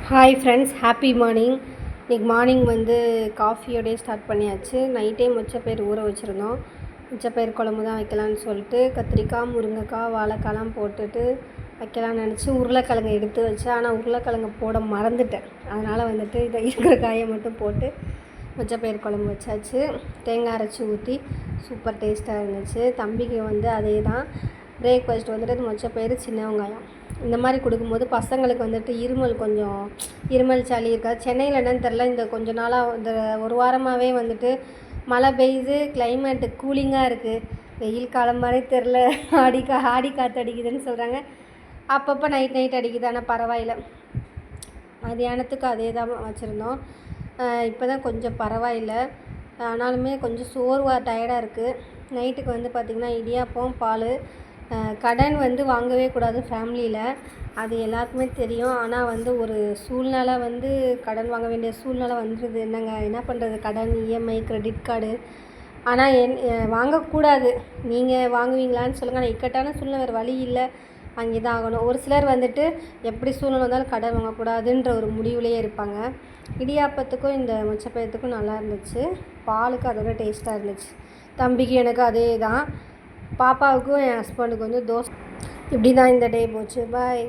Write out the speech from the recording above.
Hi friends, happy morning. இன்றைக்கி morning காஃபியோடய start பண்ணியாச்சு. நைட்டே மொச்சப்பயிர் ஊற வச்சுருந்தோம். மொச்சப்பயிர் குழம்பு தான் வைக்கலான்னு சொல்லிட்டு கத்திரிக்காய், முருங்கைக்காய், வாழைக்காய்லாம் போட்டுட்டு வைக்கலான்னு நினச்சி உருளைக்கிழங்கு எடுத்து வச்சேன். ஆனால் உருளைக்கிழங்கு போட மறந்துட்டேன். அதனால் இதை இருக்கிற காயை மட்டும் போட்டு மொச்சப்பயிர் குழம்பு வச்சாச்சு. தேங்காய் அரைச்சி ஊற்றி சூப்பர் டேஸ்ட்டாக இருந்துச்சு. தம்பிக்கு அதே தான் பிரேக்ஃபாஸ்ட் மொச்சப்பயிறு, சின்ன வெங்காயம் இந்த மாதிரி கொடுக்கும்போது பசங்களுக்கு இருமல் சளி இருக்காது. சென்னையில் என்னன்னு தெரில, இந்த கொஞ்ச நாளாக இந்த ஒரு வாரமாகவே மழை பெய்யுது, கிளைமேட்டு கூலிங்காக இருக்குது. வெயில் காலம் மாதிரி தெரில, ஆடி காற்று அடிக்குதுன்னு சொல்கிறாங்க. அப்பப்போ நைட் அடிக்குது. ஆனால் பரவாயில்ல. மதியானத்துக்கு அதே தான் வச்சுருந்தோம். இப்போ தான் கொஞ்சம் பரவாயில்ல. ஆனாலுமே கொஞ்சம் சோர்வாக டயர்டாக இருக்குது. நைட்டுக்கு பார்த்திங்கன்னா இடியாப்பம், பால். கடன் வாங்கவே கூடாது ஃபேமிலியில், அது எல்லாருக்குமே தெரியும். ஆனால் ஒரு சூழ்நிலை கடன் வாங்க வேண்டிய சூழ்நிலை வந்துடுது. என்ன பண்ணுறது, கடன், இஎம்ஐ, கிரெடிட் கார்டு. ஆனால் வாங்கக்கூடாது. நீங்கள் வாங்குவீங்களான்னு சொல்லுங்கள். ஆனால் இக்கட்டான சூழ்நிலை, வேறு வழி இல்லை, வாங்கி தான் ஆகணும். ஒரு சிலர் எப்படி சூழ்நிலை வந்தாலும் கடன் வாங்கக்கூடாதுன்ற ஒரு முடிவுலேயே இருப்பாங்க. இடியாப்பத்துக்கும் இந்த மொச்சப்பயிரத்துக்கும் நல்லா இருந்துச்சு. பாலுக்கு அதோட டேஸ்ட்டாக இருந்துச்சு. தம்பிக்கு எனக்கு அதே தான். பாப்பாவுக்கும் என் ஹஸ்பண்டுக்கு தோசை. இப்படி தான் இந்த டே போச்சு. பாய்.